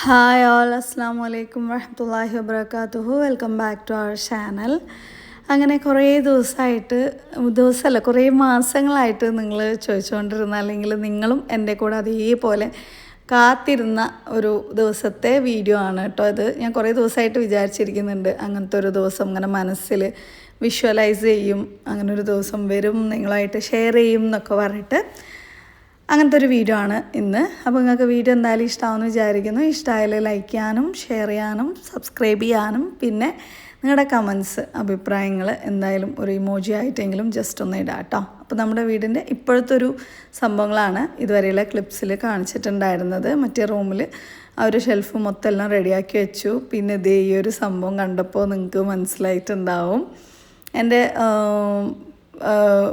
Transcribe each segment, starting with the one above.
Hi all, അസ്സാം വലൈക്കും വറഹ്മത്തുള്ളാഹി വബറകാതുഹു. Welcome back to our channel. അങ്ങനെ കുറേ ദിവസമല്ല, കുറേ മാസങ്ങളായിട്ട് നിങ്ങൾ ചോദിച്ചുകൊണ്ടിരുന്ന, അല്ലെങ്കിൽ നിങ്ങളും എൻ്റെ കൂടെ അതേപോലെ കാത്തിരുന്ന ഒരു ദിവസത്തെ വീഡിയോ ആണ് കേട്ടോ ഇത്. ഞാൻ കുറേ ദിവസമായിട്ട് വിചാരിച്ചിരിക്കുന്നുണ്ട് അങ്ങനത്തെ ഒരു ദിവസം ഇങ്ങനെ മനസ്സിൽ വിഷ്വലൈസ് ചെയ്യും, അങ്ങനെ ഒരു ദിവസം വരും, നിങ്ങളായിട്ട് ഷെയർ ചെയ്യും എന്നൊക്കെ പറഞ്ഞിട്ട് അങ്ങനത്തെ ഒരു വീഡിയോ ആണ് ഇന്ന്. അപ്പോൾ നിങ്ങൾക്ക് വീഡിയോ എന്തായാലും ഇഷ്ടമാണെന്ന് വിചാരിക്കുന്നു. ഇഷ്ടമായാലും ലൈക്ക് ചെയ്യാനും ഷെയർ ചെയ്യാനും സബ്സ്ക്രൈബ് ചെയ്യാനും പിന്നെ നിങ്ങളുടെ കമൻസ്, അഭിപ്രായങ്ങൾ എന്തായാലും ഒരു ഇമോജി ആയിട്ടെങ്കിലും ജസ്റ്റ് ഒന്ന് ഇടാം കേട്ടോ. അപ്പോൾ നമ്മുടെ വീടിൻ്റെ ഇപ്പോഴത്തെ ഒരു സംഭവങ്ങളാണ് ഇതുവരെയുള്ള ക്ലിപ്സിൽ കാണിച്ചിട്ടുണ്ടായിരുന്നത്. മറ്റേ റൂമിൽ ആ ഒരു ഷെൽഫ് മൊത്തം എല്ലാം റെഡിയാക്കി വെച്ചു. പിന്നെ ഇതേ ഈ ഒരു സംഭവം കണ്ടപ്പോൾ നിങ്ങൾക്ക് മനസ്സിലായിട്ടുണ്ടാവും. എൻ്റെ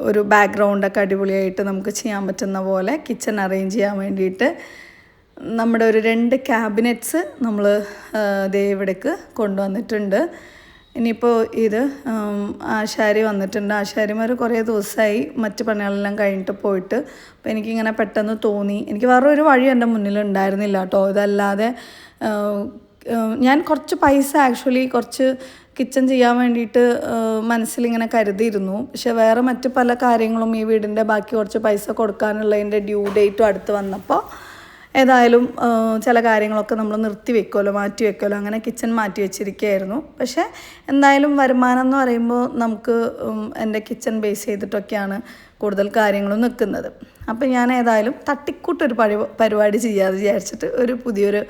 ഒരു ബാക്ക്ഗ്രൗണ്ടൊക്കെ അടിപൊളിയായിട്ട് നമുക്ക് ചെയ്യാൻ പറ്റുന്ന പോലെ കിച്ചൺ അറേഞ്ച് ചെയ്യാൻ വേണ്ടിയിട്ട് നമ്മുടെ ഒരു 2 ക്യാബിനറ്റ്സ് നമ്മൾ ദേ ഇവിടേക്ക് കൊണ്ടുവന്നിട്ടുണ്ട്. ഇനിയിപ്പോൾ ഇത് ആശാരി വന്നിട്ടുണ്ട്. ആശാരിമാർ കുറേ ദിവസമായി മറ്റ് പണികളെല്ലാം കഴിഞ്ഞിട്ട് പോയിട്ട്. അപ്പോൾ എനിക്കിങ്ങനെ പെട്ടെന്ന് തോന്നി, എനിക്ക് വേറൊരു വഴി എൻ്റെ മുന്നിൽ ഉണ്ടായിരുന്നില്ല കേട്ടോ. ഇതല്ലാതെ ഞാൻ കുറച്ച് പൈസ ആക്ച്വലി കുറച്ച് കിച്ചൺ ചെയ്യാൻ വേണ്ടിയിട്ട് മനസ്സിലിങ്ങനെ കരുതിയിരുന്നു. പക്ഷെ വേറെ മറ്റ് പല കാര്യങ്ങളും ഈ വീടിൻ്റെ ബാക്കി കുറച്ച് പൈസ കൊടുക്കാനുള്ളതിൻ്റെ ഡ്യൂ ഡേറ്റും അടുത്ത് വന്നപ്പോൾ ഏതായാലും ചില കാര്യങ്ങളൊക്കെ നമ്മൾ മാറ്റി വെക്കുമല്ലോ, അങ്ങനെ കിച്ചൺ മാറ്റി വെച്ചിരിക്കുകയായിരുന്നു. പക്ഷേ എന്തായാലും വരുമാനം എന്ന് പറയുമ്പോൾ നമുക്ക് എൻ്റെ കിച്ചൺ ബേസ് ചെയ്തിട്ടൊക്കെയാണ് കൂടുതൽ കാര്യങ്ങളും നിൽക്കുന്നത്. അപ്പം ഞാൻ ഏതായാലും തട്ടിക്കൂട്ടൊരു പരിപാടി ചെയ്യാതെ വിചാരിച്ചിട്ട് ഒരു പുതിയൊരു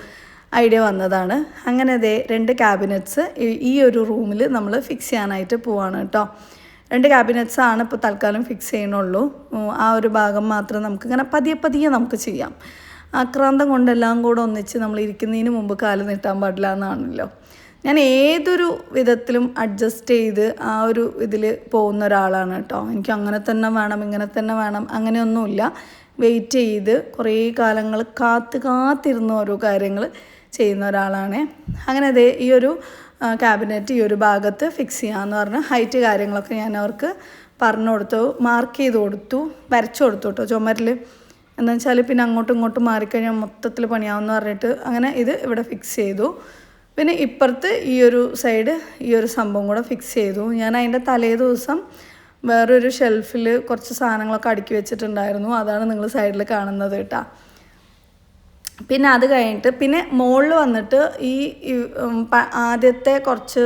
ഐഡിയ വന്നതാണ്. അങ്ങനെ ദേ 2 ക്യാബിനറ്റ്സ് ഈ ഒരു റൂമിൽ നമ്മൾ ഫിക്സ് ചെയ്യാനായിട്ട് പോവാണ് കേട്ടോ. 2 ക്യാബിനറ്റ്സാണ് ഇപ്പോൾ തൽക്കാലം ഫിക്സ് ചെയ്യണുള്ളൂ. ആ ഒരു ഭാഗം മാത്രം നമുക്കിങ്ങനെ പതിയെ നമുക്ക് ചെയ്യാം. ആക്രാന്തം കൊണ്ടെല്ലാം കൂടെ ഒന്നിച്ച് നമ്മൾ ഇരിക്കുന്നതിന് മുമ്പ് കാല് നീട്ടാൻ പാടില്ല എന്നാണല്ലോ. ഞാൻ ഏതൊരു വിധത്തിലും അഡ്ജസ്റ്റ് ചെയ്ത് ആ ഒരു ഇതിൽ പോകുന്ന ഒരാളാണ് കേട്ടോ. എനിക്ക് അങ്ങനെ തന്നെ വേണം, ഇങ്ങനെ തന്നെ വേണം, അങ്ങനെയൊന്നുമില്ല. വെയിറ്റ് ചെയ്ത് കുറേ കാലങ്ങൾ കാത്തിരുന്ന ഓരോ കാര്യങ്ങൾ ചെയ്യുന്ന ഒരാളാണ്. അങ്ങനെ അതേ ഈ ഒരു ക്യാബിനറ്റ് ഈ ഒരു ഭാഗത്ത് ഫിക്സ് ചെയ്യാമെന്ന് പറഞ്ഞ് ഹൈറ്റ് കാര്യങ്ങളൊക്കെ ഞാൻ അവർക്ക് പറഞ്ഞു കൊടുത്തു, മാർക്ക് ചെയ്ത് കൊടുത്തു, വരച്ചു കൊടുത്തു കേട്ടോ ചുമരിൽ. എന്താ വെച്ചാൽ പിന്നെ അങ്ങോട്ടും ഇങ്ങോട്ടും മാറിക്കഴിഞ്ഞാൽ മൊത്തത്തിൽ പണിയാമെന്ന് പറഞ്ഞിട്ട് അങ്ങനെ ഇത് ഇവിടെ ഫിക്സ് ചെയ്തു. പിന്നെ ഇപ്പുറത്ത് ഈ ഒരു സൈഡ് ഈ ഒരു സംഭവം കൂടെ ഫിക്സ് ചെയ്തു. ഞാൻ അതിൻ്റെ തലേ ദിവസം വേറൊരു ഷെൽഫിൽ കുറച്ച് സാധനങ്ങളൊക്കെ അടുക്കി വെച്ചിട്ടുണ്ടായിരുന്നു. അതാണ് നിങ്ങൾ സൈഡിൽ കാണുന്നത് കേട്ടോ. പിന്നെ അത് കഴിഞ്ഞിട്ട് പിന്നെ മുകളിൽ വന്നിട്ട് ഈ ആദ്യത്തെ കുറച്ച്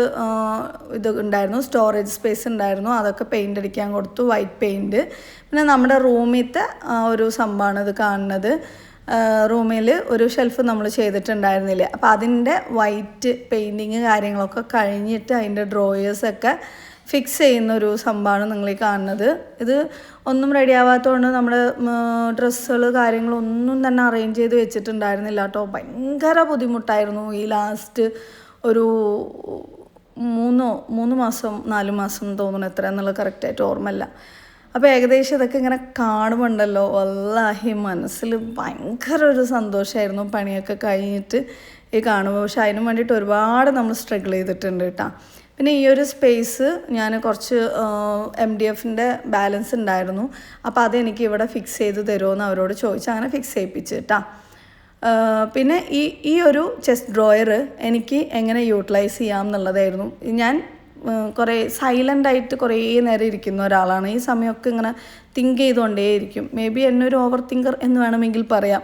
ഇത് ഉണ്ടായിരുന്നു, സ്റ്റോറേജ് സ്പേസ് ഉണ്ടായിരുന്നു. അതൊക്കെ പെയിൻ്റ് അടിക്കാൻ കൊടുത്തു, വൈറ്റ് പെയിൻറ്റ്. പിന്നെ നമ്മുടെ റൂമിലത്തെ ഒരു സംഭവമാണ് ഇത് കാണുന്നത്. റൂമിൽ ഒരു ഷെൽഫ് നമ്മൾ ചെയ്തിട്ടുണ്ടായിരുന്നില്ലേ, അപ്പോൾ അതിൻ്റെ വൈറ്റ് പെയിൻറ്റിങ് കാര്യങ്ങളൊക്കെ കഴിഞ്ഞിട്ട് അതിൻ്റെ ഡ്രോയേഴ്സൊക്കെ ഫിക്സ് ചെയ്യുന്നൊരു സംഭവമാണ് നിങ്ങൾ ഈ കാണുന്നത്. ഇത് ഒന്നും റെഡി ആവാത്തതുകൊണ്ട് നമ്മുടെ ഡ്രസ്സുകൾ കാര്യങ്ങളൊന്നും തന്നെ അറേഞ്ച് ചെയ്ത് വെച്ചിട്ടുണ്ടായിരുന്നില്ല കേട്ടോ. ഭയങ്കര ബുദ്ധിമുട്ടായിരുന്നു. ഈ ലാസ്റ്റ് ഒരു 3 മാസം 4 മാസം തോന്നുന്നു, എത്ര എന്നുള്ളത് കറക്റ്റായിട്ട് ഓർമ്മയില്ല. അപ്പോൾ ഏകദേശം ഇതൊക്കെ ഇങ്ങനെ കാണുമ്പോണ്ടല്ലോ വല്ലാഹി മനസ്സിൽ ഭയങ്കര ഒരു സന്തോഷമായിരുന്നു പണിയൊക്കെ കഴിഞ്ഞിട്ട് ഈ കാണുമ്പോൾ. പക്ഷെ അതിന് വേണ്ടിയിട്ട് ഒരുപാട് നമ്മൾ സ്ട്രഗിൾ ചെയ്തിട്ടുണ്ട് കേട്ടോ. പിന്നെ ഈ ഒരു സ്പേസ് ഞാൻ കുറച്ച് MDFൻ്റെ ബാലൻസ് ഉണ്ടായിരുന്നു. അപ്പോൾ അതെനിക്ക് ഇവിടെ ഫിക്സ് ചെയ്ത് തരുമോയെന്ന് അവരോട് ചോദിച്ച് അങ്ങനെ ഫിക്സ് ചെയ്യിപ്പിച്ച് കേട്ടോ. പിന്നെ ഈ ഒരു ചെസ്റ്റ് ഡ്രോയർ എനിക്ക് എങ്ങനെ യൂട്ടിലൈസ് ചെയ്യാം എന്നുള്ളതായിരുന്നു. ഞാൻ കുറേ സൈലൻ്റായിട്ട് കുറേ നേരം ഇരിക്കുന്ന ഒരാളാണ്. ഈ സമയമൊക്കെ ഇങ്ങനെ തിങ്ക് ചെയ്തുകൊണ്ടേയിരിക്കും. മേ ബി എന്നെ ഒരു ഓവർ തിങ്കർ എന്ന് വേണമെങ്കിൽ പറയാം.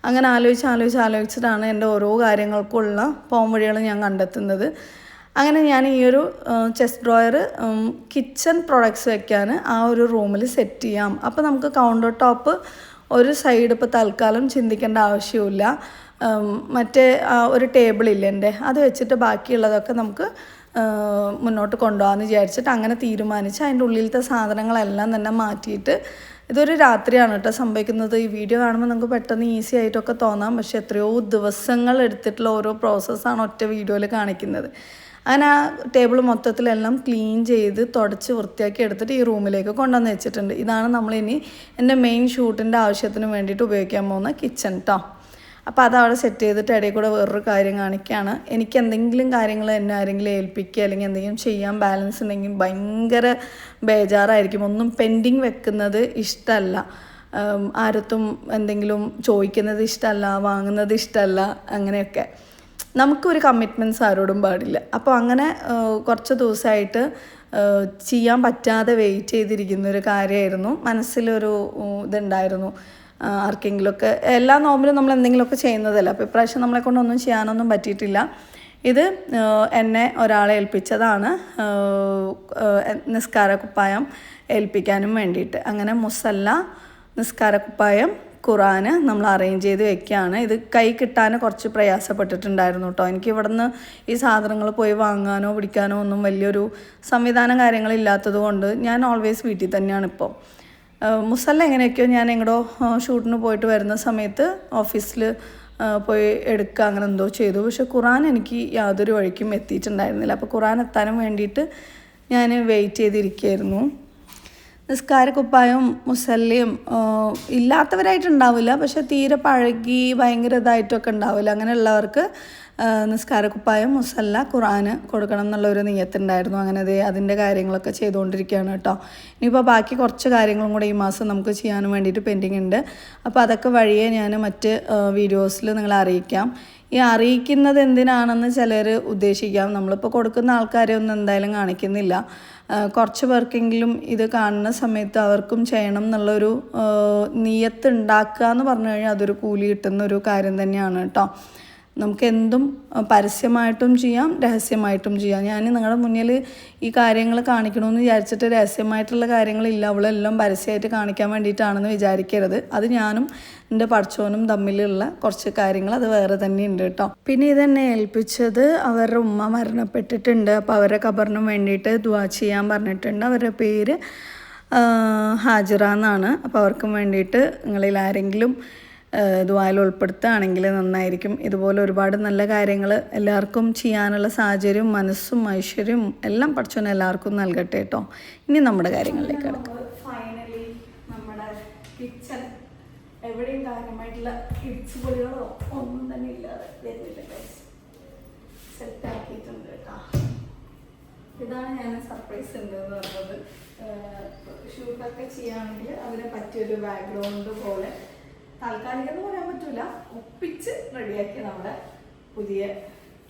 അങ്ങനെ ആലോചിച്ചിട്ടാണ് എൻ്റെ ഓരോ കാര്യങ്ങൾക്കുള്ള പോംവഴികൾ ഞാൻ കണ്ടെത്തുന്നത്. അങ്ങനെ ഞാൻ ഈ ഒരു ചെസ്റ്റ് ഡ്രോയർ കിച്ചൺ പ്രൊഡക്ട്സ് വെക്കാൻ ആ ഒരു റൂമിൽ സെറ്റ് ചെയ്യാം. അപ്പോൾ നമുക്ക് കൗണ്ടർ ടോപ്പ് ഒരു സൈഡ് ഇപ്പോൾ തൽക്കാലം ചിന്തിക്കേണ്ട ആവശ്യമില്ല. മറ്റേ ഒരു ടേബിളില്ല എൻ്റെ, അത് വെച്ചിട്ട് ബാക്കിയുള്ളതൊക്കെ നമുക്ക് മുന്നോട്ട് കൊണ്ടുപോകാമെന്ന് വിചാരിച്ചിട്ട് അങ്ങനെ തീരുമാനിച്ച് അതിൻ്റെ ഉള്ളിലത്തെ സാധനങ്ങളെല്ലാം തന്നെ മാറ്റിയിട്ട് ഇതൊരു രാത്രിയാണ് കേട്ടോ സംഭവിക്കുന്നത്. ഈ വീഡിയോ കാണുമ്പോൾ നമുക്ക് പെട്ടെന്ന് ഈസി ആയിട്ടൊക്കെ തോന്നാം, പക്ഷേ എത്രയോ ദിവസങ്ങൾ എടുത്തിട്ടുള്ള ഓരോ പ്രോസസ്സാണ് ഒറ്റ വീഡിയോയിൽ കാണിക്കുന്നത്. അങ്ങനെ ആ ടേബിൾ മൊത്തത്തിലെല്ലാം ക്ലീൻ ചെയ്ത് തുടച്ച് വൃത്തിയാക്കി എടുത്തിട്ട് ഈ റൂമിലേക്ക് കൊണ്ടുവന്ന് വെച്ചിട്ടുണ്ട്. ഇതാണ് നമ്മളിനി എൻ്റെ മെയിൻ ഷൂട്ടിൻ്റെ ആവശ്യത്തിന് വേണ്ടിയിട്ട് ഉപയോഗിക്കാൻ പോകുന്ന കിച്ചൺ കേട്ടോ. അപ്പോൾ അതവിടെ സെറ്റ് ചെയ്തിട്ട് ഇടയിൽ കൂടെ വേറൊരു കാര്യം കാണിക്കുകയാണ്. എനിക്ക് എന്തെങ്കിലും കാര്യങ്ങൾ എന്നെ ആരെങ്കിലും ഏൽപ്പിക്കുക അല്ലെങ്കിൽ എന്തെങ്കിലും ചെയ്യാൻ ബാലൻസ് ഉണ്ടെങ്കിൽ ഭയങ്കര ബേജാറായിരിക്കും. ഒന്നും പെൻഡിങ് വെക്കുന്നത് ഇഷ്ടമല്ല. ആരത്തും എന്തെങ്കിലും ചോദിക്കുന്നത് ഇഷ്ടമല്ല, വാങ്ങുന്നത് ഇഷ്ടമല്ല, അങ്ങനെയൊക്കെ. നമുക്കൊരു കമ്മിറ്റ്മെൻറ്റ്സ് ആരോടും പാടില്ല. അപ്പോൾ അങ്ങനെ കുറച്ച് ദിവസമായിട്ട് ചെയ്യാൻ പറ്റാതെ വെയിറ്റ് ചെയ്തിരിക്കുന്ന ഒരു കാര്യമായിരുന്നു. മനസ്സിലൊരു ഇതുണ്ടായിരുന്നു, ആർക്കെങ്കിലുമൊക്കെ എല്ലാ നോമ്പിലും നമ്മൾ എന്തെങ്കിലുമൊക്കെ ചെയ്യുന്നതല്ല. അപ്പോൾ ഇപ്രാവശ്യം നമ്മളെ കൊണ്ടൊന്നും ചെയ്യാനൊന്നും പറ്റിയിട്ടില്ല. ഇത് എന്നെ ഒരാളെ ഏൽപ്പിച്ചതാണ്, നിസ്കാരക്കുപ്പായം ഏൽപ്പിക്കാനും വേണ്ടിയിട്ട്. അങ്ങനെ മുസല്ല, നിസ്കാരക്കുപ്പായം, ഖുറാന് നമ്മൾ അറേഞ്ച് ചെയ്ത് വെക്കുകയാണ്. ഇത് കൈ കിട്ടാൻ കുറച്ച് പ്രയാസപ്പെട്ടിട്ടുണ്ടായിരുന്നു കേട്ടോ. എനിക്ക് ഇവിടുന്ന് ഈ സാധനങ്ങൾ പോയി വാങ്ങാനോ പിടിക്കാനോ ഒന്നും വലിയൊരു സംവിധാനം കാര്യങ്ങളില്ലാത്തത് കൊണ്ട് ഞാൻ ഓൾവേസ് വീട്ടിൽ തന്നെയാണ് ഇപ്പോൾ. മുസല്ല എങ്ങനെയൊക്കെയോ ഞാൻ എങ്ങടോ ഷൂട്ടിന് പോയിട്ട് വരുന്ന സമയത്ത് ഓഫീസിൽ പോയി എടുക്കുക, അങ്ങനെ എന്തോ ചെയ്തു. പക്ഷെ ഖുറാൻ എനിക്ക് യാതൊരു വഴിക്കും എത്തിയിട്ടുണ്ടായിരുന്നില്ല. അപ്പോൾ ഖുറാൻ എത്താനും വേണ്ടിയിട്ട് ഞാൻ വെയിറ്റ് ചെയ്തിരിക്കുകയായിരുന്നു. നിസ്കാരക്കുപ്പായവും മുസല്ലയും ഇല്ലാത്തവരായിട്ടുണ്ടാവില്ല, പക്ഷെ തീരെ പഴകി ഭയങ്കര ഇതായിട്ടൊക്കെ ഉണ്ടാവില്ല. അങ്ങനെയുള്ളവർക്ക് നിസ്കാരക്കുപ്പായം, മുസല്ല, ഖുറാന് കൊടുക്കണം എന്നുള്ളൊരു നിയത്തുണ്ടായിരുന്നു. അങ്ങനെ അതിൻ്റെ കാര്യങ്ങളൊക്കെ ചെയ്തുകൊണ്ടിരിക്കുകയാണ് കേട്ടോ. ഇനിയിപ്പോൾ ബാക്കി കുറച്ച് കാര്യങ്ങളും കൂടെ ഈ മാസം നമുക്ക് ചെയ്യാനും വേണ്ടിയിട്ട് പെൻഡിങ് ഉണ്ട്. അപ്പോൾ അതൊക്കെ വഴിയെ ഞാൻ മറ്റ് വീഡിയോസിൽ നിങ്ങളെ അറിയിക്കാം. ഈ അറിയിക്കുന്നത് എന്തിനാണെന്ന് ചിലർ ഉദ്ദേശിക്കാം. നമ്മളിപ്പോൾ കൊടുക്കുന്ന ആൾക്കാരെ ഒന്നും എന്തായാലും കാണിക്കുന്നില്ല. കുറച്ച് പേർക്കെങ്കിലും ഇത് കാണുന്ന സമയത്ത് അവർക്കും ചെയ്യണം എന്നുള്ളൊരു നിയത്ത് ഉണ്ടാക്കുക എന്ന് പറഞ്ഞു കഴിഞ്ഞാൽ അതൊരു കൂലി കിട്ടുന്ന ഒരു കാര്യം തന്നെയാണ് കേട്ടോ. നമുക്ക് എന്തും പരസ്യമായിട്ടും ചെയ്യാം, രഹസ്യമായിട്ടും ചെയ്യാം. ഞാൻ നിങ്ങളുടെ മുന്നിൽ ഈ കാര്യങ്ങൾ കാണിക്കണമെന്ന് വിചാരിച്ചിട്ട് രഹസ്യമായിട്ടുള്ള കാര്യങ്ങളില്ല, അവളെല്ലാം പരസ്യമായിട്ട് കാണിക്കാൻ വേണ്ടിയിട്ടാണെന്ന് വിചാരിക്കരുത്. അത് ഞാനും എൻ്റെ പഠിച്ചവനും തമ്മിലുള്ള കുറച്ച് കാര്യങ്ങൾ അത് വേറെ തന്നെ ഉണ്ട് കേട്ടോ. പിന്നെ ഇതെന്നെ ഏൽപ്പിച്ചത് അവരുടെ ഉമ്മ മരണപ്പെട്ടിട്ടുണ്ട്. അപ്പോൾ അവരുടെ ഖബറിനും വേണ്ടിയിട്ട് ദുആ ചെയ്യാൻ പറഞ്ഞിട്ടുണ്ട്. അവരുടെ പേര് ഹാജിറ എന്നാണ്. അപ്പോൾ അവർക്കും വേണ്ടിയിട്ട് നിങ്ങളിൽ ആരെങ്കിലും ദുആയിൽ ഉൾപ്പെടുത്തുകയാണെങ്കിൽ നന്നായിരിക്കും. ഇതുപോലെ ഒരുപാട് നല്ല കാര്യങ്ങൾ എല്ലാവർക്കും ചെയ്യാനുള്ള സാഹചര്യവും മനസ്സും ഐശ്വര്യവും എല്ലാം പഠിച്ചോനെ എല്ലാവർക്കും നൽകട്ടെ കേട്ടോ. ഇനി നമ്മുടെ കാര്യങ്ങളിലേക്ക് കിടക്കാം. ഫൈനലി നമ്മുടെ കിച്ചൺ എവിടെയും കാര്യമായിട്ടുള്ള ഇടിച്ചു പൊളികളോ ഒന്നും തന്നെ ഇല്ലാതെ വരുന്നില്ല, സെറ്റാക്കിയിട്ടുണ്ട് കേട്ടോ. ഇതാണ് ഞാൻ സർപ്രൈസ് ഉണ്ട് എന്ന് പറഞ്ഞത്. ഷൂട്ടൊക്കെ ചെയ്യുകയാണെങ്കിൽ അതിനെ പറ്റിയൊരു ബാക്ക്ഗ്രൗണ്ട് പോലെ താൽക്കാലികം എന്ന് പറയാൻ പറ്റൂല, ഒപ്പിച്ച് റെഡിയാക്കിയ നമ്മുടെ പുതിയ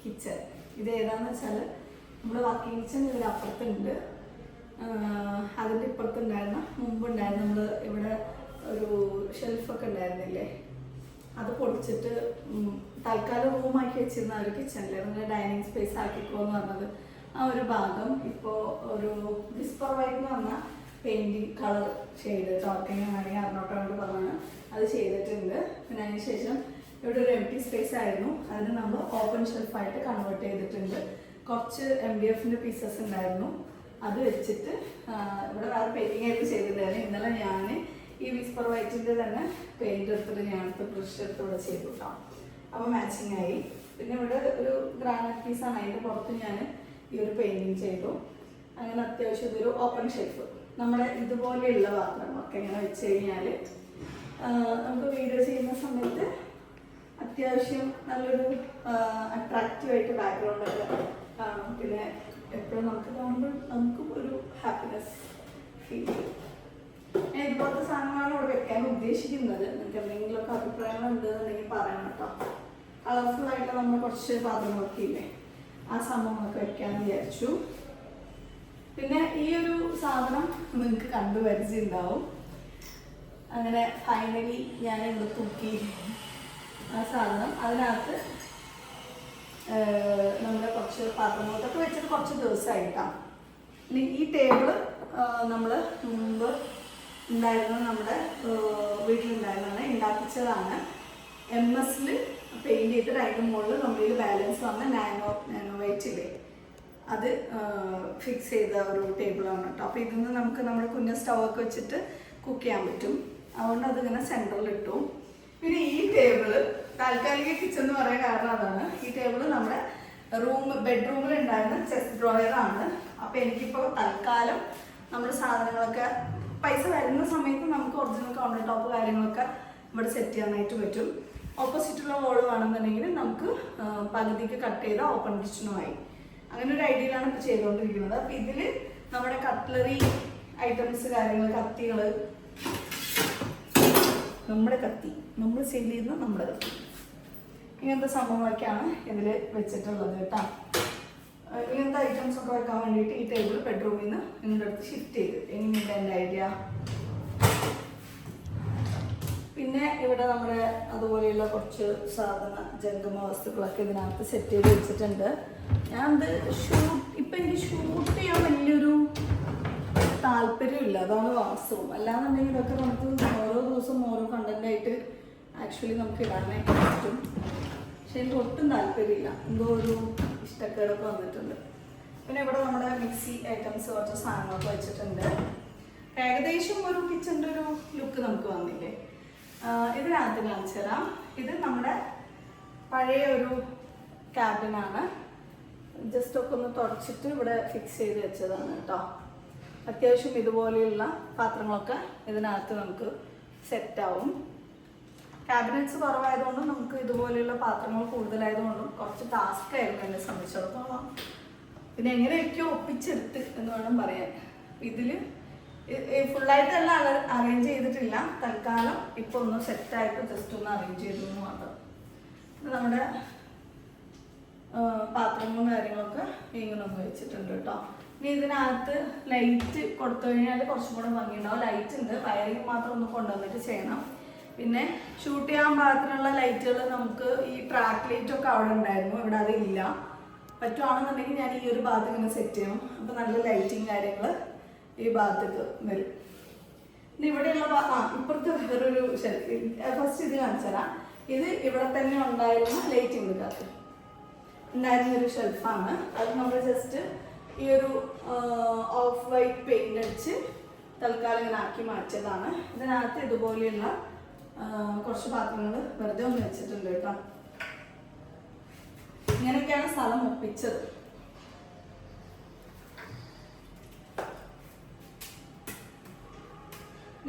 കിച്ചൺ. ഇത് ഏതാണെന്ന് വെച്ചാൽ നമ്മുടെ വർക്കിംഗ് കിച്ചൺ ഇതിൻ്റെ അപ്പുറത്തുണ്ട്. അതിൻ്റെ ഇപ്പുറത്തുണ്ടായിരുന്ന മുമ്പുണ്ടായിരുന്ന നമ്മൾ ഇവിടെ ഒരു ഷെൽഫൊക്കെ ഉണ്ടായിരുന്നില്ലേ, അത് പൊടിച്ചിട്ട് തൽക്കാലം റൂമാക്കി വെച്ചിരുന്ന ഒരു കിച്ചണിൽ നിങ്ങൾ ഡൈനിങ് സ്പേസ് ആക്കിക്കോ എന്ന് പറഞ്ഞത്. ആ ഒരു ഭാഗം ഇപ്പോൾ ഒരു വിസ്പർ വൈറ്റ് എന്ന് പറഞ്ഞ പെയിൻറ്റിങ് കളർ ഷെയ്ഡ് ടോപ്പിങ് വേണമെങ്കിൽ അറിഞ്ഞോട്ടോണ്ട് പറഞ്ഞാണ് അത് ചെയ്തിട്ടുണ്ട്. പിന്നെ അതിന് ശേഷം ഇവിടെ ഒരു എംപ്റ്റി സ്പേസ് ആയിരുന്നു, അതിന് നമ്മൾ ഓപ്പൺ ഷെൽഫായിട്ട് കൺവേർട്ട് ചെയ്തിട്ടുണ്ട്. കുറച്ച് MDF പീസസ് ഉണ്ടായിരുന്നു, അത് വെച്ചിട്ട് ഇവിടെ വേറെ പെയിൻറ്റിങ് ആയിട്ട് ചെയ്തിട്ടുണ്ടായിരുന്നു. ഇന്നലെ ഞാൻ ഈ വിസ്പർ വൈറ്റിൻ്റെ തന്നെ പെയിൻറ് എടുത്തിട്ട് ഞാനടുത്ത് ബ്രഷ് എടുത്ത് ഇവിടെ ചെയ്തു കേട്ടോ. അപ്പോൾ മാച്ചിങ് ആയി. പിന്നെ ഇവിടെ ഒരു ഗ്രാനൈറ്റ് പീസാണ്, അതിൻ്റെ പുറത്ത് ഞാൻ ഈ ഒരു പെയിൻറ്റിങ് ചെയ്തു. അങ്ങനെ അത്യാവശ്യം ഇതൊരു ഓപ്പൺ ഷെൽഫ് നമ്മുടെ ഇതുപോലെയുള്ള പാത്രങ്ങളൊക്കെ ഇങ്ങനെ വെച്ച് കഴിഞ്ഞാൽ നമുക്ക് വീഡിയോ ചെയ്യുന്ന സമയത്ത് അത്യാവശ്യം നല്ലൊരു അട്രാക്റ്റീവായിട്ട് ബാക്ക്ഗ്രൗണ്ടൊക്കെ കാണും. പിന്നെ എപ്പോഴും നമുക്ക് കാണുമ്പോൾ നമുക്കും ഒരു ഹാപ്പിനെസ് ഫീൽ ചെയ്യും. ഞാൻ ഇതുപോലത്തെ സാധനങ്ങളാണ് ഇവിടെ വെക്കാൻ ഉദ്ദേശിക്കുന്നത്. നിങ്ങൾക്ക് എന്തെങ്കിലുമൊക്കെ അഭിപ്രായങ്ങൾ ഉണ്ടെന്നുണ്ടെങ്കിൽ പറയണം കേട്ടോ. കളർഫുള്ളായിട്ട് നമ്മൾ കുറച്ച് പാത്രങ്ങളൊക്കെ ഇല്ലേ, ആ സംഭവങ്ങളൊക്കെ വെക്കാമെന്ന് വിചാരിച്ചു. പിന്നെ ഈ ഒരു സാധനം നിങ്ങൾക്ക് കണ്ടു പരിചയമുണ്ടാവും. അങ്ങനെ ഫൈനലി ഞാൻ ഇവിടെ തൂക്കി ആ സാധനം. അതിനകത്ത് നമ്മുടെ കുറച്ച് പാത്രങ്ങളൊക്കെ വെച്ചിട്ട് കുറച്ച് ദിവസമായിട്ടാണ്. ഇനി ഈ ടേബിള് നമ്മൾ മുമ്പ് ഉണ്ടായിരുന്നത് നമ്മുടെ വീട്ടിലുണ്ടായിരുന്നതാണ്, ഉണ്ടാക്കിച്ചതാണ്. MS പെയിൻറ് ചെയ്തിട്ട് അതിൻ്റെ മുകളിൽ നമ്മുടെ ബാലൻസ് വന്ന നാനോ വൈറ്റില്ലേ അത് ഫിക്സ് ചെയ്ത ഒരു ടേബിളാണ് കേട്ടോ. അപ്പോൾ ഇതിന്ന് നമുക്ക് നമ്മുടെ കുഞ്ഞ സ്റ്റൗവൊക്കെ വെച്ചിട്ട് കുക്ക് ചെയ്യാൻ പറ്റും. അതുകൊണ്ട് അതിങ്ങനെ സെൻറ്ററിൽ ഇട്ടു. പിന്നെ ഈ ടേബിള് താൽക്കാലിക കിച്ചൺ എന്ന് പറയാൻ കാരണം അതാണ്. ഈ ടേബിള് നമ്മുടെ ബെഡ്റൂമിൽ ഉണ്ടായിരുന്ന ചെസ്റ്റ് ഡ്രോയറാണ്. അപ്പോൾ എനിക്കിപ്പോൾ തൽക്കാലം നമ്മുടെ സാധനങ്ങളൊക്കെ പൈസ വരുന്ന സമയത്ത് നമുക്ക് ഒറിജിനൽ കൗണ്ടർ ടോപ്പ് കാര്യങ്ങളൊക്കെ ഇവിടെ സെറ്റ് ചെയ്യാനായിട്ട് പറ്റും. ഓപ്പോസിറ്റുള്ള വോള് വേണമെന്നുണ്ടെങ്കിൽ നമുക്ക് പകുതിക്ക് കട്ട് ചെയ്ത ഓപ്പൺ കിച്ചണുമായി അങ്ങനെ ഒരു ഐഡിയയിലാണ് ഇപ്പോൾ ചെയ്തുകൊണ്ടിരിക്കുന്നത്. അപ്പോൾ ഇതിൽ നമ്മുടെ കട്ട്ലറി ഐറ്റംസ് കാര്യങ്ങൾ, കത്തികൾ, നമ്മുടെ കത്തി, നമ്മൾ സെയിൽ ചെയ്യുന്ന നമ്മുടെ കത്തി. ഇങ്ങനത്തെ സംഭവങ്ങളൊക്കെയാണ് ഇതിൽ വെച്ചിട്ടുള്ളത് കേട്ടോ. ഇങ്ങനത്തെ ഐറ്റംസ് ഒക്കെ വെക്കാൻ വേണ്ടിയിട്ട് ഈ ടേബിൾ ബെഡ്റൂമിൽ നിന്ന് നിങ്ങളുടെ അടുത്ത് ഷിഫ്റ്റ് ചെയ്ത്. എങ്ങനെയുണ്ട് എൻ്റെ ഐഡിയ? പിന്നെ ഇവിടെ നമ്മുടെ അതുപോലെയുള്ള കുറച്ച് സാധന ജംഗമ വസ്തുക്കളൊക്കെ ഇതിനകത്ത് സെറ്റ് ചെയ്ത് വെച്ചിട്ടുണ്ട്. ഞാനത് ഇപ്പം എനിക്ക് ഷൂട്ട് ചെയ്യാൻ വലിയൊരു താല്പര്യമില്ല, അതാണ് വാസ്തവം. അല്ലാന്നുണ്ടെങ്കിൽ ഇതൊക്കെ നമുക്ക് ഓരോ ദിവസം ഓരോ കണ്ടൻ്റായിട്ട് ആക്ച്വലി നമുക്ക് ഇടാനായിട്ട് പറ്റും. പക്ഷെ എനിക്ക് ഒട്ടും താല്പര്യമില്ല, എന്തോ ഒരു ഇഷ്ടക്കേടൊക്കെ വന്നിട്ടുണ്ട്. പിന്നെ ഇവിടെ നമ്മുടെ മിക്സി ഐറ്റംസ് കുറച്ച് സാധനങ്ങളൊക്കെ വെച്ചിട്ടുണ്ട്. ഏകദേശം ഒരു കിച്ചൻ്റെ ഒരു ലുക്ക് നമുക്ക് വന്നില്ലേ. ഇതിനകത്ത് കാണിച്ചു തരാം. ഇത് നമ്മുടെ പഴയ ഒരു ക്യാബിനാണ്. ജസ്റ്റ് ഒക്കെ ഒന്ന് തുടച്ചിട്ട് ഇവിടെ ഫിക്സ് ചെയ്ത് വെച്ചതാണ് കേട്ടോ. അത്യാവശ്യം ഇതുപോലെയുള്ള പാത്രങ്ങളൊക്കെ ഇതിനകത്ത് നമുക്ക് സെറ്റാവും. ക്യാബിനറ്റ്സ് കുറവായതുകൊണ്ടും നമുക്ക് ഇതുപോലെയുള്ള പാത്രങ്ങൾ കൂടുതലായതുകൊണ്ടും കുറച്ച് ടാസ്ക് ആയിരുന്നു എന്നെ സംബന്ധിച്ചിടത്തോളം. പിന്നെ എങ്ങനെയൊക്കെയോ ഒപ്പിച്ചെടുത്ത് എന്ന് വേണം പറയാൻ. ഇതിൽ ഫുള്ളായിട്ടെല്ലാം അറേഞ്ച് ചെയ്തിട്ടില്ല, തൽക്കാലം ഇപ്പോൾ ഒന്ന് സെറ്റായിട്ട് ജസ്റ്റ് ഒന്ന് അറേഞ്ച് ചെയ്തു എന്ന് മാത്രം. നമ്മുടെ പാത്രങ്ങളും കാര്യങ്ങളൊക്കെ ഇങ്ങനെ ഒന്ന് വെച്ചിട്ടുണ്ട് കേട്ടോ. ഇനി ഇതിനകത്ത് ലൈറ്റ് കൊടുത്തു കഴിഞ്ഞാൽ കുറച്ചും കൂടെ ഭംഗിയുണ്ടാവും. ലൈറ്റ് ഉണ്ട്, വയറിങ് മാത്രം ഒന്ന് കൊണ്ടുവന്നിട്ട് ചെയ്യണം. പിന്നെ ഷൂട്ട് ചെയ്യാൻ പാകത്തിനുള്ള ലൈറ്റുകൾ നമുക്ക് ഈ ട്രാക്ക് ലൈറ്റൊക്കെ അവിടെ ഉണ്ടായിരുന്നു, ഇവിടെ അതില്ല. പറ്റുവാണെന്നുണ്ടെങ്കിൽ ഞാൻ ഈ ഒരു ഭാഗത്ത് ഇങ്ങനെ സെറ്റ് ചെയ്യണം. അപ്പോൾ നല്ല ലൈറ്റിങ് കാര്യങ്ങൾ ഈ ഭാഗത്തേക്ക് വരും. ഇനി ഇവിടെയുള്ള ഇപ്പുറത്ത് വേറൊരു ഫസ്റ്റ് ഇത് കാണിച്ചു തരാം. ഇത് ഇവിടെ തന്നെ ഉണ്ടായിരുന്ന ലൈറ്റിംഗ് ഇതിനകത്ത് ഉണ്ടായിരുന്നൊരു ഷെൽഫാണ്. അത് നമ്മൾ ജസ്റ്റ് ഈ ഒരു ഓഫ് വൈറ്റ് പെയിന്റ് അടിച്ച് തൽക്കാലം ഇങ്ങനെ ആക്കി മാറ്റിയതാണ്. ഇതിനകത്ത് ഇതുപോലെയുള്ള കുറച്ച് പാത്രങ്ങൾ വെറുതെ ഒന്ന് വെച്ചിട്ടുണ്ട് കേട്ടോ. ഇങ്ങനെയൊക്കെയാണ് സ്ഥലം ഒപ്പിച്ചത്.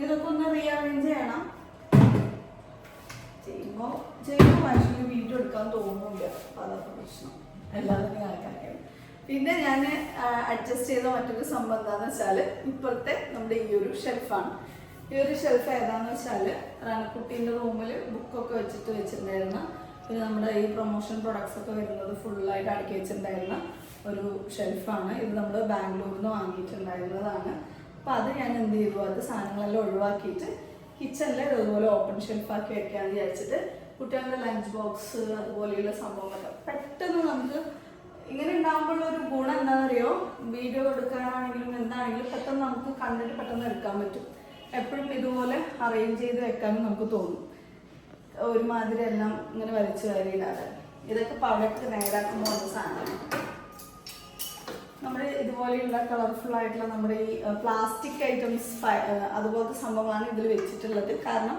ഇതൊക്കെ ഒന്ന് റീഅറേഞ്ച് ചെയ്യണം. ചെയ്യുമ്പോൾ ആക്ച്വലി വീഡിയോ എടുക്കാൻ തോന്നുന്നില്ല, അതൊക്കെ പ്രശ്നം. എല്ലാവരും ആൾക്കാർക്കാണ്. പിന്നെ ഞാൻ അഡ്ജസ്റ്റ് ചെയ്ത മറ്റൊരു സംഭവം എന്താണെന്ന് വെച്ചാൽ ഇപ്പോഴത്തെ നമ്മുടെ ഈ ഒരു ഷെൽഫാണ്. ഈ ഒരു ഷെൽഫ് ഏതാണെന്ന് വെച്ചാൽ റാണിക്കുട്ടീൻ്റെ റൂമിൽ ബുക്കൊക്കെ വെച്ചിട്ടുണ്ടായിരുന്ന, പിന്നെ നമ്മുടെ ഈ പ്രൊമോഷൻ പ്രൊഡക്ട്സ് ഒക്കെ വരുന്നത് ഫുള്ളായിട്ട് അടുക്കി വെച്ചിട്ടുണ്ടായിരുന്ന ഒരു ഷെൽഫാണ്. ഇത് നമ്മൾ ബാംഗ്ലൂരിൽ നിന്ന് വാങ്ങിയിട്ടുണ്ടായിരുന്നതാണ്. അപ്പോൾ അത് ഞാൻ എന്ത് ചെയ്തു, അത് സാധനങ്ങളെല്ലാം ഒഴിവാക്കിയിട്ട് കിച്ചണിൽ ഇതുപോലെ ഓപ്പൺ ഷെൽഫാക്കി വെക്കാമെന്ന് വിചാരിച്ചിട്ട് കുട്ടികളുടെ ലഞ്ച് ബോക്സ് അതുപോലെയുള്ള സംഭവങ്ങളൊക്കെ പെട്ടെന്ന് നമുക്ക് ഇങ്ങനെ ഉണ്ടാകുമ്പോഴുള്ള ഒരു ഗുണം എന്താണെന്നറിയോ, വീഡിയോ എടുക്കാനാണെങ്കിലും എന്താണെങ്കിലും പെട്ടെന്ന് നമുക്ക് കണ്ടിട്ട് പെട്ടെന്ന് എടുക്കാൻ പറ്റും. എപ്പോഴും ഇതുപോലെ അറേഞ്ച് ചെയ്ത് വെക്കാനും നമുക്ക് തോന്നും, ഒരുമാതിരി എല്ലാം ഇങ്ങനെ വലിച്ചു വാരിയിടാതെ. ഇതൊക്കെ പഴക്ക് നേരാക്കുമ്പോൾ വന്ന സാധനമാണ്. നമ്മുടെ ഇതുപോലെയുള്ള കളർഫുൾ ആയിട്ടുള്ള നമ്മുടെ ഈ പ്ലാസ്റ്റിക് ഐറ്റംസ് അതുപോലത്തെ സംഭവങ്ങളാണ് ഇതിൽ വെച്ചിട്ടുള്ളത്. കാരണം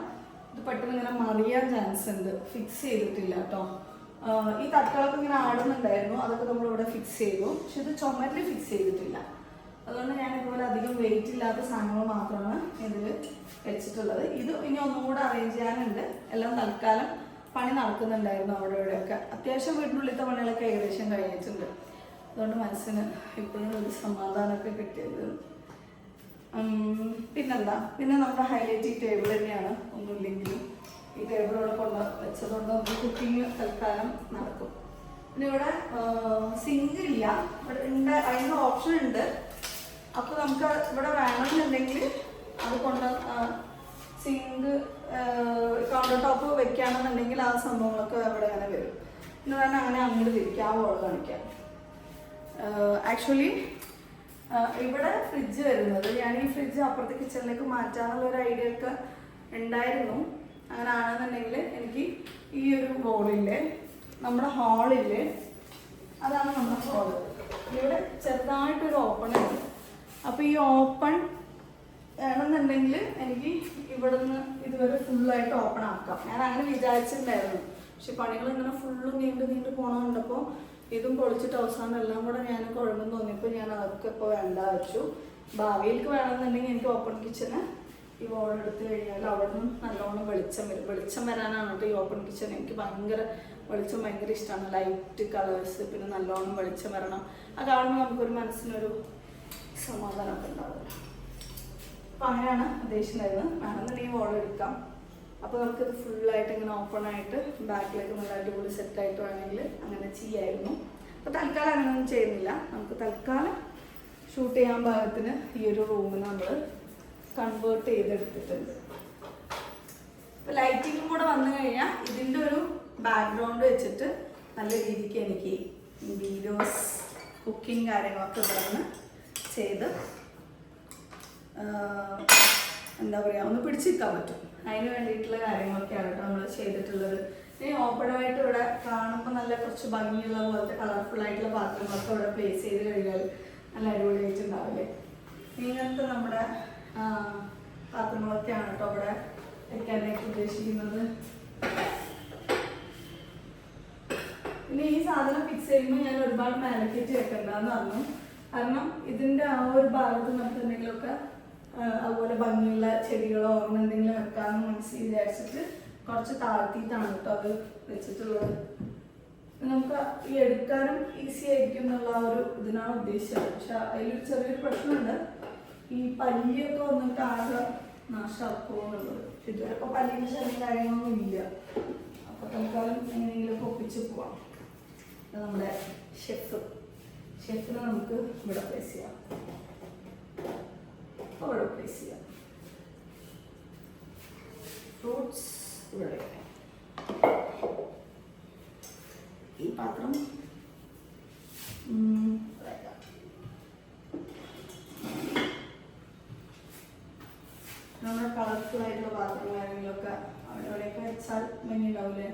ഇത് പെട്ടെന്ന് ഇങ്ങനെ മറിയാൻ ചാൻസ് ഉണ്ട്, ഫിക്സ് ചെയ്തിട്ടില്ല കേട്ടോ. ഈ തട്ടുകളൊക്കെ ഇങ്ങനെ ആടുന്നുണ്ടായിരുന്നു, അതൊക്കെ നമ്മളിവിടെ ഫിക്സ് ചെയ്തു. പക്ഷെ ഇത് ചുമരിൽ ഫിക്സ് ചെയ്തിട്ടില്ല. അതുകൊണ്ട് ഞാൻ ഇതുപോലെ അധികം വെയിറ്റ് ഇല്ലാത്ത സാധനങ്ങൾ മാത്രമാണ് ഇതിൽ വെച്ചിട്ടുള്ളത്. ഇത് ഇനി ഒന്നുകൂടെ അറേഞ്ച് ചെയ്യാനുണ്ട്. എല്ലാം തൽക്കാലം പണി നടക്കുന്നുണ്ടായിരുന്നു അവിടെ ഇവിടെയൊക്കെ. അത്യാവശ്യം വീട്ടിനുള്ളിലത്തെ പണികളൊക്കെ ഏകദേശം കഴിഞ്ഞിട്ടുണ്ട്. അതുകൊണ്ട് മനസ്സിന് ഇപ്പോഴും ഒരു സമാധാനമൊക്കെ കിട്ടിയത്. പിന്നെന്താ, പിന്നെ നമ്മുടെ ഹൈലൈറ്റ് ഈ ടേബിൾ തന്നെയാണ്. ഒന്നുമില്ലെങ്കിലും ഈ ടേബിളോടെ കൊണ്ട് വെച്ചതുകൊണ്ട് നമുക്ക് കുക്കിങ് തൽക്കാലം നടക്കും. പിന്നെ ഇവിടെ സിങ്ക് ഇല്ല, ഇവിടെ ഉണ്ട്, അതിന് ഓപ്ഷൻ ഉണ്ട്. അപ്പോൾ നമുക്ക് ഇവിടെ വേണമെന്നുണ്ടെങ്കിൽ അത് കൊണ്ട് സിങ്ക് കൗണ്ടർ ടോപ്പ് വെക്കുകയാണെന്നുണ്ടെങ്കിൽ ആ സംഭവങ്ങളൊക്കെ ഇവിടെ ഇങ്ങനെ വരും. എന്ന് പറഞ്ഞാൽ അങ്ങനെ അങ്ങോട്ട് തിരിക്കാം, വോൾ കാണിക്കാം. ആക്ച്വലി ഇവിടെ ഫ്രിഡ്ജ് വരുന്നത്, ഞാൻ ഈ ഫ്രിഡ്ജ് അപ്പുറത്തെ കിച്ചണിലേക്ക് മാറ്റാനുള്ള ഒരു ഐഡിയ ഒക്കെ ഉണ്ടായിരുന്നു. അങ്ങനെ ആണെന്നുണ്ടെങ്കിൽ എനിക്ക് ഈ ഒരു വോളില്ലേ, നമ്മുടെ ഹാളില്ലേ, അതാണ് നമ്മുടെ ഹാള്. ഇവിടെ ചെറുതായിട്ടൊരു ഓപ്പൺ ഉണ്ട്. അപ്പോൾ ഈ ഓപ്പൺ വേണമെന്നുണ്ടെങ്കിൽ എനിക്ക് ഇവിടെ നിന്ന് ഇതുവരെ ഫുള്ളായിട്ട് ഓപ്പൺ ആക്കാം. ഞാൻ അങ്ങനെ വിചാരിച്ചിട്ടുണ്ടായിരുന്നു. പക്ഷെ പണികൾ ഇങ്ങനെ ഫുള്ള് നീണ്ടു പോകണമുണ്ടപ്പോൾ ഇതും പൊളിച്ചിട്ട് അവസാനം എല്ലാം കൂടെ ഞാൻ കുഴമ്പെന്ന് തോന്നിയപ്പോൾ ഞാൻ അതൊക്കെ ഇപ്പോൾ വേണ്ട വെച്ചു. ഭാവിയിലേക്ക് വേണമെന്നുണ്ടെങ്കിൽ എനിക്ക് ഓപ്പൺ കിച്ചന് ഈ വോൾ എടുത്ത് കഴിഞ്ഞാൽ അവിടെ നിന്ന് നല്ലോണം വെളിച്ചം വരും. വെളിച്ചം വരാനാണ് കേട്ടോ ഈ ഓപ്പൺ കിച്ചൺ. എനിക്ക് വെളിച്ചം ഭയങ്കര ഇഷ്ടമാണ്. ലൈറ്റ് കളേഴ്സ്, പിന്നെ നല്ലോണം വെളിച്ചം വരണം. അത് കാണുമ്പോൾ നമുക്കൊരു മനസ്സിനൊരു സമാധാനമൊക്കെ ഉണ്ടാവില്ല. അപ്പം അങ്ങനെയാണ് ഉദ്ദേശിക്കുന്നത്. വേണമെന്നുണ്ടെങ്കിൽ വോൾ എടുക്കാം. അപ്പോൾ നമുക്കിത് ഫുള്ളായിട്ട് ഇങ്ങനെ ഓപ്പൺ ആയിട്ട് ബാക്കിലേക്ക് നല്ല അടിപൊളി സെറ്റായിട്ട് വേണമെങ്കിൽ അങ്ങനെ ചെയ്യായിരുന്നു. അപ്പോൾ തൽക്കാലം അങ്ങനെയൊന്നും ചെയ്യുന്നില്ല. നമുക്ക് തൽക്കാലം ഷൂട്ട് ചെയ്യാൻ പാകത്തിന് ഈ ഒരു റൂമിന് നമ്മൾ കൺവേർട്ട് ചെയ്തെടുത്തിട്ടുണ്ട്. അപ്പോൾ ലൈറ്റിങ്ങും കൂടെ വന്നു കഴിഞ്ഞാൽ ഇതിൻ്റെ ഒരു ബാക്ക്ഗ്രൗണ്ട് വെച്ചിട്ട് നല്ല രീതിക്ക് എനിക്ക് വീഡിയോസ് കുക്കിംഗ് കാര്യങ്ങളൊക്കെ ഇവിടെ ചെയ്ത് എന്താ പറയുക ഒന്ന് പിടിച്ചിരിക്കാൻ പറ്റും. അതിന് വേണ്ടിയിട്ടുള്ള കാര്യങ്ങളൊക്കെയാണ് കേട്ടോ നമ്മൾ ചെയ്തിട്ടുള്ളത്. ഇനി ഓപ്പണായിട്ട് ഇവിടെ കാണുമ്പോൾ നല്ല കുറച്ച് ഭംഗിയുള്ള പോലത്തെ കളർഫുള്ളായിട്ടുള്ള പാത്രങ്ങളൊക്കെ ഇവിടെ പ്ലേസ് ചെയ്ത് കഴിഞ്ഞാൽ നല്ല അടിപൊളിയായിട്ടുണ്ടാവില്ലേ. ഇങ്ങനത്തെ നമ്മുടെ പാത്രങ്ങളൊക്കെയാണ് കേട്ടോ ഇവിടെ വെക്കാനായിട്ട് ഉദ്ദേശിക്കുന്നത്. പിന്നെ ഈ സാധനം ഫിക്സ് ചെയ്യുമ്പോൾ ഞാൻ ഒരുപാട് മാനിക്കേറ്റ് വെക്കണ്ടെന്ന് പറഞ്ഞു. കാരണം ഇതിൻ്റെ ആ ഒരു ഭാഗത്ത് നമുക്ക് എന്തെങ്കിലുമൊക്കെ അതുപോലെ ഭംഗിയുള്ള ചെടികളോ അങ്ങനെ എന്തെങ്കിലും വെക്കാമെന്ന് മനസ്സിൽ വിചാരിച്ചിട്ട് കുറച്ച് താഴ്ത്തിയിട്ടാണ് കേട്ടോ അത് വെച്ചിട്ടുള്ളത്. നമുക്ക് ഈ എടുക്കാനും ഈസി ആയിരിക്കും എന്നുള്ള ആ ഒരു ഇതിനാണ് ഉദ്ദേശിച്ചത്. പക്ഷെ അതിലൊരു ചെറിയൊരു പ്രശ്നമുണ്ട്, ഈ പല്ലിയൊക്കെ വന്നിട്ട് ആകെ നാശമാക്കുമോ എന്നുള്ളത്. ഇതുവരെ ഇപ്പോൾ പല്ലിൻ്റെ ചെറിയ കാര്യങ്ങളൊന്നും ഇല്ല. അപ്പോൾ തൽക്കാലം എങ്ങനെയെങ്കിലുമൊക്കെ ഒപ്പിച്ച് പോവാം. നമ്മുടെ ഷെഫിനെ നമുക്ക് ഇവിടെ പ്ലേസ് ചെയ്യാം. ഇവിടെ പ്ലേസ് ചെയ്യാം. ഫ്രൂട്ട്സ് ഇവിടെ, ഈ പാത്രം നമ്മുടെ കളർഫുൾ ആയിട്ടുള്ള പാത്രം കാര്യങ്ങളൊക്കെ അവിടെയൊക്കെ വെച്ചാൽ ഭംഗിയുണ്ടാവില്ലേ.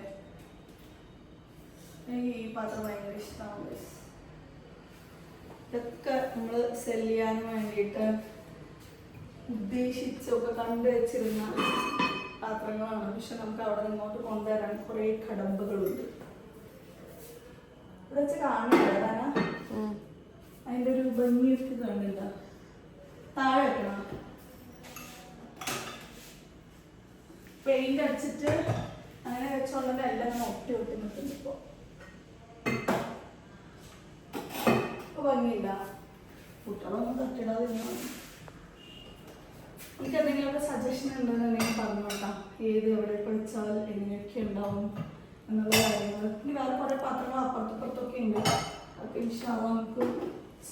എനിക്ക് ഈ പാത്രം ഭയങ്കര ഇഷ്ടമാണ്. ഇതൊക്കെ നമ്മൾ സെല് ചെയ്യാൻ വേണ്ടിയിട്ട് ഉദ്ദേശിച്ചൊക്കെ കണ്ടുവച്ചിരുന്ന പാത്രങ്ങളാണ്. പക്ഷെ നമുക്ക് അവിടെ നിന്നോട്ട് കൊണ്ടുവരാൻ കുറേ കടമ്പകളുണ്ട്. ഇവിടെ വെച്ച് കാണില്ല, അതിൻ്റെ ഒരു ഭംഗിയൊക്കെ കാണില്ല. താഴെ വെക്കണം. പെയിന്റ് അടിച്ചിട്ട് അങ്ങനെ വെച്ചോണ്ടത് എല്ലാം ഒട്ടി ഒട്ടി നിൽക്കുന്നു. ഇപ്പോൾ ഭംഗിയില്ല. കുട്ടികളൊന്നും തട്ടിടാതെ എനിക്ക് എന്തെങ്കിലുമൊക്കെ സജഷൻ ഉണ്ടെന്നുണ്ടെങ്കിൽ പറഞ്ഞോട്ടാം. ഏത് എവിടെയൊക്കെ വെച്ചാൽ എങ്ങനെയൊക്കെ ഉണ്ടാവും എന്നുള്ള കാര്യങ്ങൾ. ഇനി വേറെ കുറേ പാത്രങ്ങൾ അപ്പുറത്തപ്പുറത്തൊക്കെ ഉണ്ട്. അതൊക്കെ ഇൻഷാല്ലാ നമുക്ക്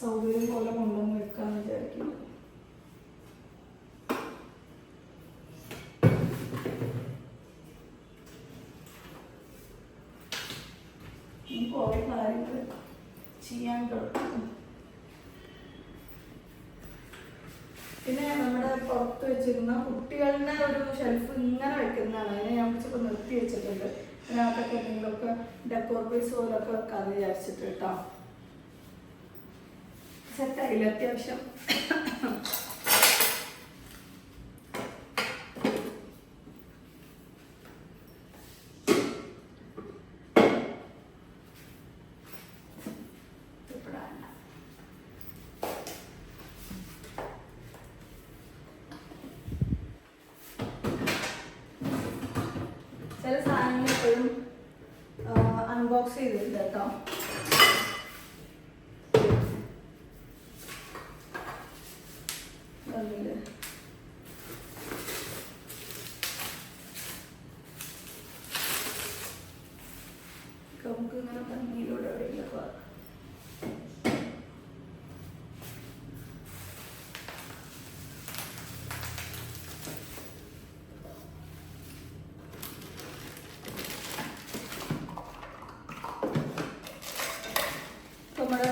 സൗകര്യം പോലെ കൊണ്ടുവന്ന് വെക്കാമെന്ന് വിചാരിക്കുന്നു. ഇനി കുറേ കാര്യങ്ങൾ ചെയ്യാൻ കിടക്കും. പിന്നെ നമ്മുടെ പുറത്ത് വെച്ചിരുന്ന കുട്ടികളുടെ ഒരു ഷെൽഫ് ഇങ്ങനെ വെക്കുന്നതാണ്. അതിനെ ഞാൻ ചിലപ്പോൾ നിർത്തി വെച്ചിട്ടുണ്ട്. അതിനകത്തൊക്കെ എന്തെങ്കിലുമൊക്കെ ഡെക്കോർ പീസ് പോലൊക്കെ വെക്കാമെന്ന് വിചാരിച്ചിട്ട് കേട്ടോ. സെറ്റായില്ല അത്യാവശ്യം. ചില സാധനങ്ങൾ എപ്പോഴും അൺബോക്സ് ചെയ്തിട്ടുണ്ട് കേട്ടോ. നമുക്ക് ഇങ്ങനെ ഭംഗിയിലൂടെ എവിടെയെങ്കിലൊക്കെ നമ്മുടെ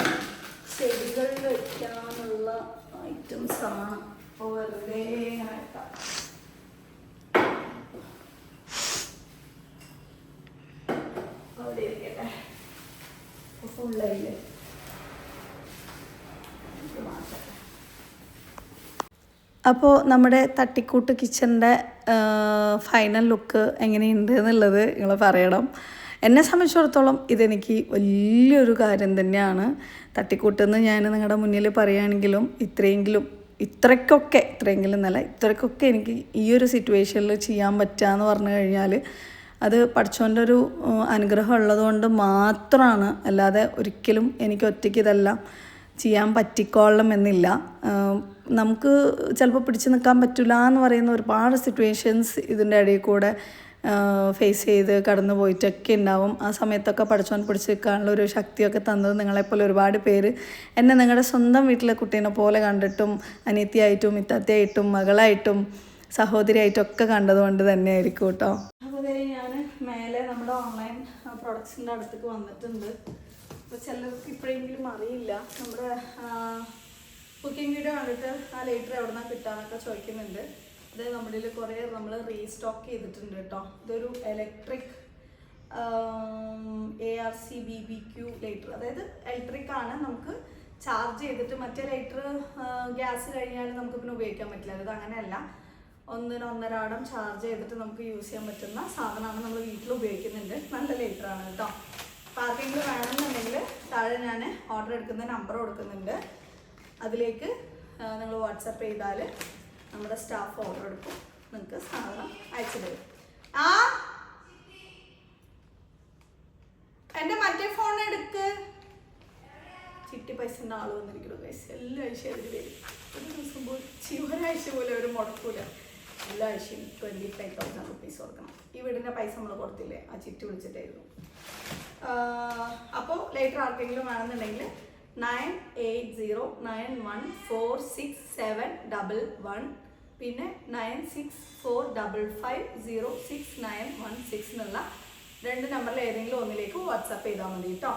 ചെടികളിൽ വയ്ക്കാനുള്ള ഐറ്റംസ് ആണ്. അപ്പോൾ വെറുതെ ഇങ്ങനെ വെക്കാം. അവിടെ ഇരിക്കട്ടെ. അപ്പോൾ ഫുള്ളായില്ലേ, മാറ്റട്ടെ. അപ്പോൾ നമ്മുടെ തട്ടിക്കൂട്ട് കിച്ചണിൻ്റെ ഫൈനൽ ലുക്ക് എങ്ങനെയുണ്ട് എന്നുള്ളത് നിങ്ങൾ പറയണം. എന്നെ സംബന്ധിച്ചിടത്തോളം ഇതെനിക്ക് വലിയൊരു കാര്യം തന്നെയാണ്. തട്ടിക്കൂട്ടെന്ന് ഞാൻ നിങ്ങളുടെ മുന്നിൽ പറയുകയാണെങ്കിലും ഇത്രയെങ്കിലും നല്ല ഇത്രയ്ക്കൊക്കെ എനിക്ക് ഈ ഒരു സിറ്റുവേഷനിൽ ചെയ്യാൻ പറ്റുകയെന്ന് പറഞ്ഞു കഴിഞ്ഞാൽ അത് പഠിച്ചവൻ്റെ ഒരു അനുഗ്രഹം ഉള്ളതുകൊണ്ട് മാത്രമാണ്. അല്ലാതെ ഒരിക്കലും എനിക്ക് ഒറ്റയ്ക്ക് ഇതെല്ലാം ചെയ്യാൻ പറ്റിക്കോളണം എന്നില്ല. നമുക്ക് ചിലപ്പോൾ പിടിച്ചു നിൽക്കാൻ പറ്റില്ല എന്ന് പറയുന്ന ഒരുപാട് സിറ്റുവേഷൻസ് ഇതിൻ്റെ ഇടയിൽ കൂടെ ഫേസ് ചെയ്ത് കടന്നു പോയിട്ടൊക്കെ ഉണ്ടാവും. ആ സമയത്തൊക്കെ പഠിച്ചോൻ പിടിച്ച് നിൽക്കാനുള്ള ഒരു ശക്തിയൊക്കെ തന്നത് നിങ്ങളെപ്പോലെ ഒരുപാട് പേര് എന്നെ നിങ്ങളുടെ സ്വന്തം വീട്ടിലെ കുട്ടീനെ പോലെ കണ്ടിട്ടും അനിയത്തിയായിട്ടും ഇത്തത്തിയായിട്ടും മകളായിട്ടും സഹോദരിയായിട്ടും ഒക്കെ കണ്ടതുകൊണ്ട് തന്നെ ആയിരിക്കും കേട്ടോ. അപ്പോൾ ഞാൻ മേലെ നമ്മുടെ ഓൺലൈൻ പ്രൊഡക്ട്സിൻ്റെ അടുത്തേക്ക് വന്നിട്ടുണ്ട്. അപ്പോൾ ചിലർക്ക് ഇപ്പോഴെങ്കിലും അറിയില്ല, നമ്മുടെ കുക്കിംഗ് വീഡിയോ കണ്ടിട്ട് ആ ലൈറ്റർ എവിടെ നിന്നാണ് കിട്ടാന്നൊക്കെ ചോദിക്കുന്നുണ്ട്. അത് നമ്മുടെ കുറേ നമ്മൾ റീസ്റ്റോക്ക് ചെയ്തിട്ടുണ്ട് കേട്ടോ. ഇതൊരു ഇലക്ട്രിക് ARC-BBQ ലൈറ്റർ, അതായത് ഇലക്ട്രിക് ആണ്. നമുക്ക് ചാർജ് ചെയ്തിട്ട് മറ്റേ ലൈറ്റർ ഗ്യാസ് കഴിഞ്ഞാൽ നമുക്ക് പിന്നെ ഉപയോഗിക്കാൻ പറ്റില്ല. ഇത് അങ്ങനെയല്ല, 1.5 ആടം ചാർജ് ചെയ്തിട്ട് നമുക്ക് യൂസ് ചെയ്യാൻ പറ്റുന്ന സാധനമാണ്. നമ്മൾ വീട്ടിൽ ഉപയോഗിക്കുന്നുണ്ട്. നല്ല ലൈറ്ററാണ് കേട്ടോ. അപ്പോൾ ആർക്കെങ്കിലും വേണമെന്നുണ്ടെങ്കിൽ താഴെ ഞാൻ ഓർഡർ എടുക്കുന്ന നമ്പർ കൊടുക്കുന്നുണ്ട്. അതിലേക്ക് നിങ്ങൾ വാട്സപ്പ് ചെയ്താൽ നമ്മുടെ സ്റ്റാഫ് ഓർഡർ എടുക്കും, നിങ്ങൾക്ക് സാധനം അയച്ചു തരും. എൻ്റെ മറ്റേ ഫോൺ എടുക്ക്. ചിട്ടി പൈസൻ്റെ ആൾ വന്നിരിക്കുന്നു പൈസ. എല്ലാ ആഴ്ചയും അതിൽ വരും. ഒരു ദിവസം പോയി ഒരാഴ്ച പോലെ ഒരു മുടക്കൂല. എല്ലാ ആഴ്ചയും 25,000 റുപ്പീസ് കൊടുക്കണം. ഈ വീടിൻ്റെ പൈസ നമ്മൾ കൊടുത്തില്ലേ, ആ ചിട്ടി വിളിച്ചിട്ടായിരുന്നു. അപ്പോൾ ലേറ്റർ ആർക്കെങ്കിലും വേണമെന്നുണ്ടെങ്കിൽ 9809146711 പിന്നെ 9645506916 എന്നുള്ള 2 നമ്പറിൽ ഏതെങ്കിലും ഒന്നിലേക്ക് വാട്സാപ്പ് ചെയ്താൽ മതി കേട്ടോ.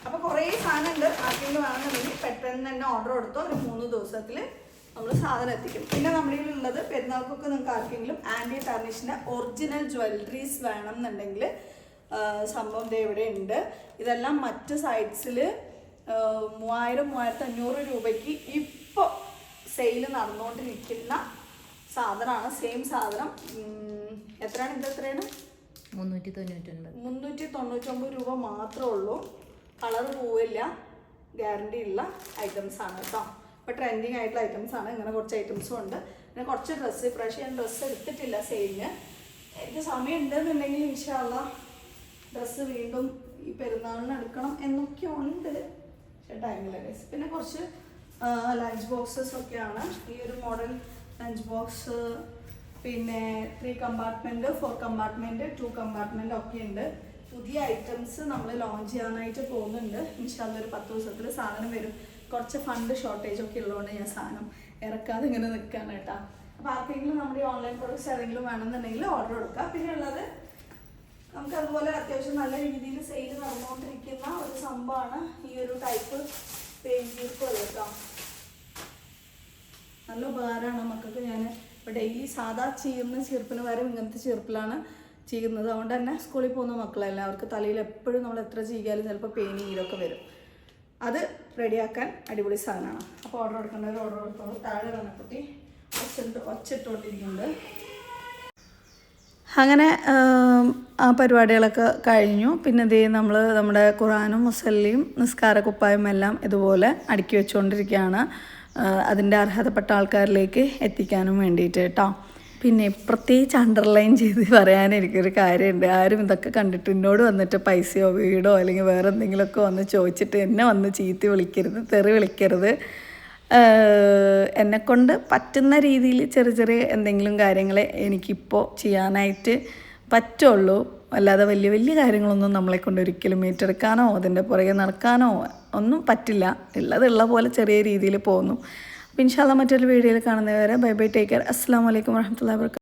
അപ്പോൾ കുറേ സാധനമുണ്ട്. ആർക്കെങ്കിലും വേണമെന്നുണ്ടെങ്കിൽ പെട്ടെന്ന് തന്നെ ഓർഡർ കൊടുത്തോ, ഒരു 3 ദിവസത്തിൽ നമ്മൾ സാധനം എത്തിക്കും. പിന്നെ നമ്മുടെ ഉള്ളത് പെരുന്നാൾക്കൊക്കെ നിങ്ങൾക്ക് ആർക്കെങ്കിലും ആൻറ്റി ടാർണിഷിൻ്റെ ഒറിജിനൽ ജ്വല്ലറീസ് വേണം എന്നുണ്ടെങ്കിൽ സംഭവം ഇവിടെ ഉണ്ട്. ഇതെല്ലാം മറ്റ് സൈറ്റ്സിൽ 3000-3500 രൂപയ്ക്ക് ഇപ്പോൾ സെയിൽ നടന്നുകൊണ്ടിരിക്കുന്ന സാധനമാണ്. സെയിം സാധനം എത്രയാണ്? ഇത് എത്രയാണ്? 399 രൂപ മാത്രമേ ഉള്ളൂ. കളർ പോവില്ല, ഗ്യാരണ്ടി ഉള്ള ഐറ്റംസ് ആണ് കേട്ടോ. ഇപ്പോൾ ട്രെൻഡിങ് ആയിട്ടുള്ള ഐറ്റംസ് ആണ്. ഇങ്ങനെ കുറച്ച് ഐറ്റംസും ഉണ്ട്. പിന്നെ കുറച്ച് ഡ്രസ്സ്, ഇപ്രാവശ്യം ഞാൻ ഡ്രസ്സ് എടുത്തിട്ടില്ല സെയിലിന്. എനിക്ക് സമയം ഉണ്ടെന്നുണ്ടെങ്കിൽ ഇൻഷാ അല്ലാഹ് ഡ്രസ്സ് വീണ്ടും ഈ പെരുന്നാളിന് എടുക്കണം എന്നൊക്കെ ഉണ്ട്, പക്ഷേ ടൈമില്ല ഗൈസ്. പിന്നെ കുറച്ച് ലഞ്ച് ബോക്സസ് ഒക്കെയാണ്. ഈ ഒരു മോഡൽ ലഞ്ച് ബോക്സ്, പിന്നെ 3 കമ്പാർട്ട്മെൻറ്റ്, 4 കമ്പാർട്ട്മെൻറ്റ്, 2 കമ്പാർട്ട്മെൻറ്റ് ഒക്കെ ഉണ്ട്. പുതിയ ഐറ്റംസ് നമ്മൾ ലോഞ്ച് ചെയ്യാനായിട്ട് പോകുന്നുണ്ട്. ഇൻഷാ അല്ലാഹ് ഒരു 10 ദിവസത്തിൽ സാധനം വരും. കുറച്ച് ഫണ്ട് ഷോർട്ടേജ് ഒക്കെ ഉള്ളതുകൊണ്ട് ഞാൻ സാധനം ഇറക്കാതെ ഇങ്ങനെ നിൽക്കുകയാണ് കേട്ടോ. അപ്പോൾ ആർക്കെങ്കിലും നമ്മുടെ ഓൺലൈൻ പ്രൊഡക്ട്സ് ഏതെങ്കിലും വേണമെന്നുണ്ടെങ്കിൽ ഓർഡർ കൊടുക്കുക. പിന്നെ ഉള്ളത് നമുക്ക് അതുപോലെ അത്യാവശ്യം നല്ല രീതിയിൽ സെയിൽ നടന്നുകൊണ്ടിരിക്കുന്ന ഒരു സംഭവമാണ് ഈ ഒരു ടൈപ്പ് പെയിൻറ്റ് ചീർപ്പുകൾ കേട്ടോ. നല്ല ഉപകാരമാണ് മക്കൾക്ക്. ഞാൻ ഇപ്പോൾ ഡെയിലി സാധാ ചീർപ്പിന് വരെ ഇങ്ങനത്തെ ചീർപ്പിലാണ് ചെയ്യുന്നത്. അതുകൊണ്ട് തന്നെ സ്കൂളിൽ പോകുന്ന മക്കളല്ല, അവർക്ക് തലയിൽ എപ്പോഴും നമ്മൾ എത്ര ചെയ്യാലും ചിലപ്പോൾ പെയിന് ഈരൊക്കെ വരും. അത് റെഡിയാക്കാൻ അടിപൊളി സാധനമാണ്. അപ്പോൾ ഓർഡർ കൊടുക്കേണ്ടവർ ഓർഡർ കൊടുത്തോളൂ. താഴെ വന്നക്കുട്ടി ഒച്ചിട്ടുകൊണ്ടിരിക്കുന്നുണ്ട്. അങ്ങനെ ആ പരിപാടികളൊക്കെ കഴിഞ്ഞു. പിന്നെ ഇതേ നമ്മൾ നമ്മുടെ ഖുറാനും മുസല്ലിയും നിസ്കാര കുപ്പായും എല്ലാം ഇതുപോലെ അടുക്കി വെച്ചുകൊണ്ടിരിക്കുകയാണ്, അതിൻ്റെ അർഹതപ്പെട്ട ആൾക്കാരിലേക്ക് എത്തിക്കാനും വേണ്ടിയിട്ട് കേട്ടോ. പിന്നെ പ്രത്യേകിച്ച് അണ്ടർലൈൻ ചെയ്ത് പറയാൻ എനിക്കൊരു കാര്യമുണ്ട്. ആരും ഇതൊക്കെ കണ്ടിട്ട് എന്നോട് വന്നിട്ട് പൈസയോ വീടോ അല്ലെങ്കിൽ വേറെ എന്തെങ്കിലുമൊക്കെ വന്ന് ചോദിച്ചിട്ട് എന്നെ വന്ന് ചീത്തി വിളിക്കരുത്, തെറി വിളിക്കരുത്. എന്നെക്കൊണ്ട് പറ്റുന്ന രീതിയിൽ ചെറിയ ചെറിയ എന്തെങ്കിലും കാര്യങ്ങളെ എനിക്കിപ്പോൾ ചെയ്യാനായിട്ട് പറ്റുള്ളൂ. അല്ലാതെ വലിയ വലിയ കാര്യങ്ങളൊന്നും നമ്മളെക്കൊണ്ട് ഒരിക്കലും ഏറ്റെടുക്കാനോ അതിൻ്റെ പുറകെ നടക്കാനോ ഒന്നും പറ്റില്ല. ഉള്ള പോലെ ചെറിയ രീതിയിൽ പോകുന്നു. അപ്പോൾ ഇൻഷാ അല്ലാഹ് മറ്റൊരു വീഡിയോയിൽ കാണുന്നവരെ ബൈ ബൈ, ടേക്ക് കെയർ. അസ്സലാമു അലൈക്കും വറഹ്മത്തുള്ളാഹി വബറകാതുഹു.